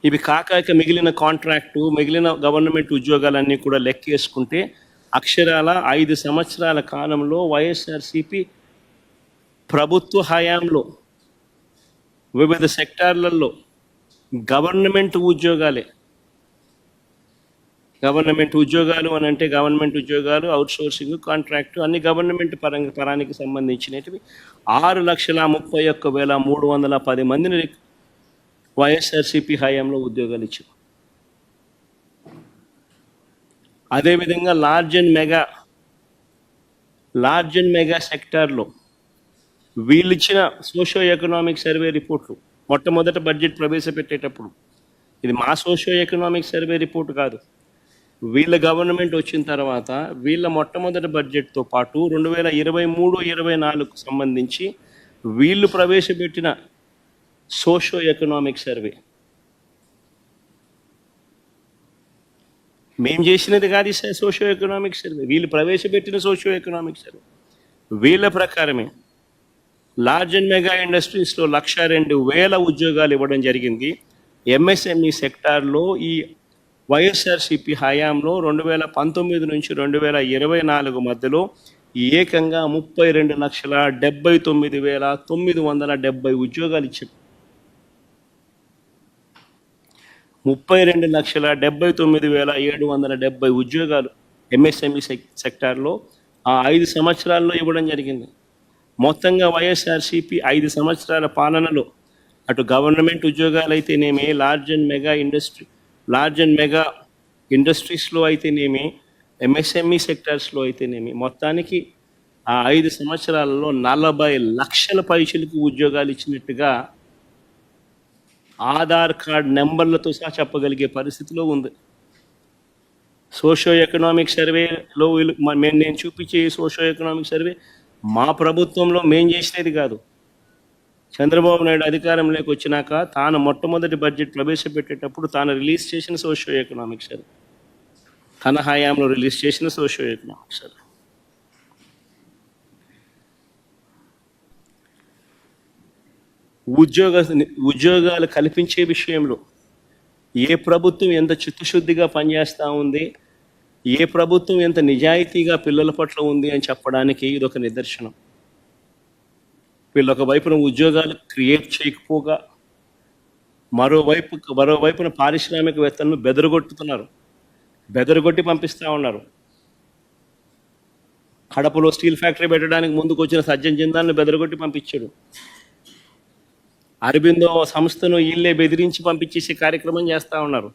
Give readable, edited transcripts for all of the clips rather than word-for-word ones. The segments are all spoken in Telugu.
ఇవి కాక మిగిలిన కాంట్రాక్టు, మిగిలిన గవర్నమెంట్ ఉద్యోగాలన్నీ కూడా లెక్కేసుకుంటే అక్షరాల 5 సంవత్సరాల కాలంలో వైఎస్ఆర్సీపీ ప్రభుత్వ హయాంలో వివిధ సెక్టార్లలో గవర్నమెంట్ ఉద్యోగాలు అని అంటే గవర్నమెంట్ ఉద్యోగాలు, అవుట్సోర్సింగ్, కాంట్రాక్టు అన్ని గవర్నమెంట్ పరానికి సంబంధించినవి 6,31,310 మందిని వైఎస్ఆర్సీపీ హయాంలో ఉద్యోగాలు ఇచ్చారు. అదేవిధంగా లార్జ్ అండ్ మెగా సెక్టార్లో వీళ్ళు ఇచ్చిన సోషో ఎకనామిక్ సర్వే రిపోర్ట్లు మొట్టమొదట బడ్జెట్ ప్రవేశపెట్టేటప్పుడు, ఇది మా సోషో ఎకనామిక్ సర్వే రిపోర్ట్ కాదు, వీళ్ళ గవర్నమెంట్ వచ్చిన తర్వాత వీళ్ళ మొట్టమొదటి బడ్జెట్తో పాటు 2023-24 సంబంధించి వీళ్ళు ప్రవేశపెట్టిన సోషో ఎకనామిక్ సర్వే, మేము చేసినది కాదు సోషో ఎకనామిక్ సర్వే, వీళ్ళు ప్రవేశపెట్టిన సోషో ఎకనామిక్ సర్వే. వీళ్ళ ప్రకారమే లార్జ్ అండ్ మెగా ఇండస్ట్రీస్లో 102,000 ఉద్యోగాలు ఇవ్వడం జరిగింది. ఎంఎస్ఎంఈ సెక్టార్లో ఈ వైఎస్ఆర్సీపీ హయాంలో 2019 నుంచి 2024 మధ్యలో ఏకంగా 32,79,970 ఉద్యోగాలు ఇచ్చారు. 32,79,770 ఉద్యోగాలు ఎంఎస్ఎంఈ సెక్టార్లో ఆ 5 సంవత్సరాల్లో ఇవ్వడం జరిగింది. మొత్తంగా వైఎస్ఆర్సీపీ 5 సంవత్సరాల పాలనలో అటు గవర్నమెంట్ ఉద్యోగాలు అయితేనేమి, లార్జ్ అండ్ మెగా ఇండస్ట్రీస్లో అయితేనేమి, ఎంఎస్ఎంఈ సెక్టార్స్లో అయితేనేమి, మొత్తానికి ఆ 5 సంవత్సరాలలో 40 లక్షల పైసలకు ఉద్యోగాలు ఇచ్చినట్టుగా ఆధార్ కార్డ్ నెంబర్లతో సహా చెప్పగలిగే పరిస్థితిలో ఉంది. సోషో ఎకనామిక్ సర్వేలో నేను చూపించే సోషో ఎకనామిక్ సర్వే మా ప్రభుత్వంలో మేము చేసినది కాదు. చంద్రబాబు నాయుడు అధికారంలోకి వచ్చినాక తాను మొట్టమొదటి బడ్జెట్ ప్రవేశపెట్టేటప్పుడు తాను రిలీజ్ చేసిన సోషో ఎకనామిక్ సర్వే, తన హయాంలో రిలీజ్ చేసిన సోషో ఎకనామిక్ సర్వే. ఉద్యోగాలు కల్పించే విషయంలో ఏ ప్రభుత్వం ఎంత చిత్తశుద్ధిగా పనిచేస్తూ ఉంది, ఏ ప్రభుత్వం ఎంత నిజాయితీగా పిల్లల పట్ల ఉంది అని చెప్పడానికి ఇదొక నిదర్శనం. వీళ్ళు ఒకవైపున ఉద్యోగాలు క్రియేట్ చేయకపోగా మరోవైపున పారిశ్రామికవేత్తలను బెదరగొట్టి పంపిస్తూ ఉన్నారు. కడపలో స్టీల్ ఫ్యాక్టరీ పెట్టడానికి ముందుకు వచ్చిన సజ్జన్ జిందాల్ని బెదరగొట్టి పంపించాడు. అరబిందో సంస్థను వీళ్ళే బెదిరించి పంపించేసే కార్యక్రమం చేస్తూ ఉన్నారు.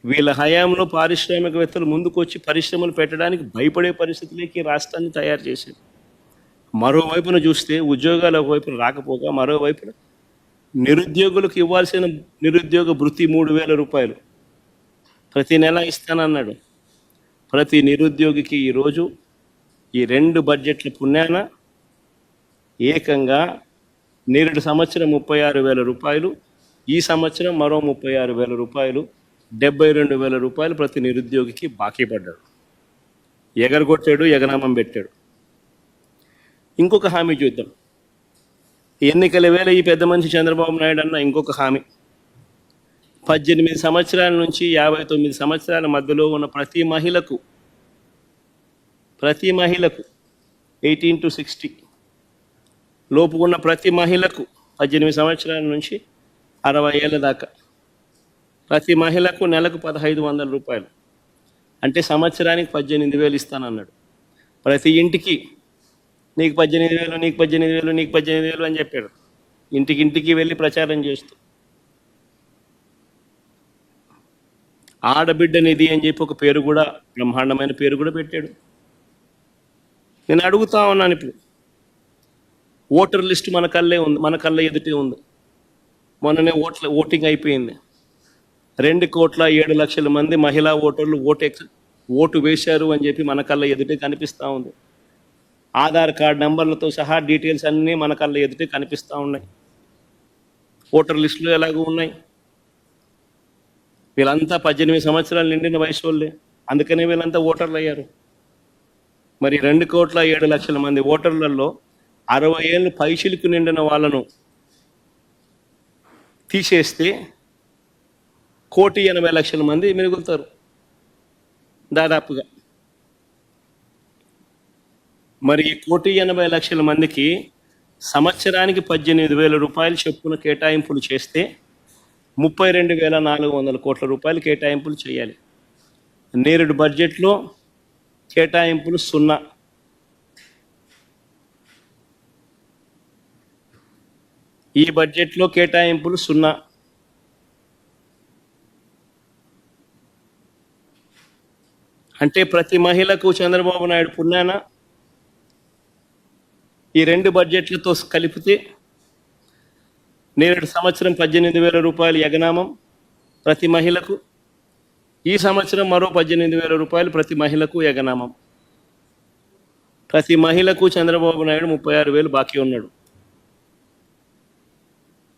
వీళ్ళ హయాంలో పారిశ్రామికవేత్తలు ముందుకు వచ్చి పరిశ్రమలు పెట్టడానికి భయపడే పరిస్థితులకి రాష్ట్రాన్ని తయారు చేశారు. మరోవైపున చూస్తే ఉద్యోగాలు ఒకవైపున రాకపోగా మరోవైపున నిరుద్యోగులకు ఇవ్వాల్సిన నిరుద్యోగ భృతి 3,000 రూపాయలు ప్రతి నెల ఇస్తానన్నాడు. ప్రతి నిరుద్యోగికి ఈరోజు ఈ 2 బడ్జెట్ల పుణ్యాన ఏకంగా నేరుడు సంవత్సరం 36,000 రూపాయలు, ఈ సంవత్సరం మరో 36,000 రూపాయలు, 72,000 రూపాయలు ప్రతి నిరుద్యోగికి బాకీ పడ్డాడు. ఎగరగొట్టాడు, ఎగనామం పెట్టాడు. ఇంకొక హామీ చూద్దాం. ఎన్నికల వేళ ఈ పెద్ద మనిషి చంద్రబాబు నాయుడు అన్న ఇంకొక హామీ, 18 సంవత్సరాల నుంచి 59 సంవత్సరాల మధ్యలో ఉన్న ప్రతి మహిళకు 18 to 60 లోపు ఉన్న ప్రతి మహిళకు 18 సంవత్సరాల నుంచి 60 ఏళ్ళ దాకా ప్రతి మహిళకు నెలకు 1,500 రూపాయలు, అంటే సంవత్సరానికి 18,000 ఇస్తానన్నాడు. ప్రతి ఇంటికి నీకు 18,000, నీకు 18,000, నీకు 18,000 అని చెప్పాడు. ఇంటికి వెళ్ళి ప్రచారం చేస్తూ ఆడబిడ్డ నిధి అని చెప్పి ఒక పేరు కూడా, బ్రహ్మాండమైన పేరు కూడా పెట్టాడు. నేను అడుగుతా ఉన్నాను, ఇప్పుడు ఓటర్ లిస్ట్ మన కళ్ళ ఎదుటే ఉంది. మొన్ననే ఓటింగ్ అయిపోయింది. 2,07,00,000 మంది మహిళా ఓటర్లు ఓటు వేశారు అని చెప్పి మన కళ్ళ ఎదుటే కనిపిస్తూ ఉంది. ఆధార్ కార్డ్ నెంబర్లతో సహా డీటెయిల్స్ అన్నీ మన కళ్ళ ఎదుటే కనిపిస్తూ ఉన్నాయి. ఓటర్ లిస్టులు ఎలాగో ఉన్నాయి. వీళ్ళంతా 18 సంవత్సరాలు నిండిన వయసు వాళ్ళే, అందుకనే వీళ్ళంతా ఓటర్లు అయ్యారు. మరి 2,07,00,000 మంది ఓటర్లలో 60 ఏళ్ళు పైచిలకు నిండిన వాళ్ళను తీసేస్తే 1,80,00,000 మంది మిగులుతారు దాదాపుగా. మరి ఈ 1,80,00,000 మందికి సంవత్సరానికి 18,000 రూపాయలు చొప్పున కేటాయింపులు చేస్తే 32,400 కోట్ల రూపాయలు కేటాయింపులు చేయాలి. నేరుడు బడ్జెట్లో కేటాయింపులు 0. ఈ బడ్జెట్లో కేటాయింపులు 0. అంటే ప్రతి మహిళకు చంద్రబాబు నాయుడు పుణ్యాన ఈ 2 బడ్జెట్లతో కలిపితే నేడు సంవత్సరం 18,000 రూపాయలు ఎగనామం ప్రతి మహిళకు, ఈ సంవత్సరం మరో 18,000 రూపాయలు ప్రతి మహిళకు ఎగనామం. ప్రతి మహిళకు చంద్రబాబు నాయుడు 36,000 బాకీ ఉన్నాడు.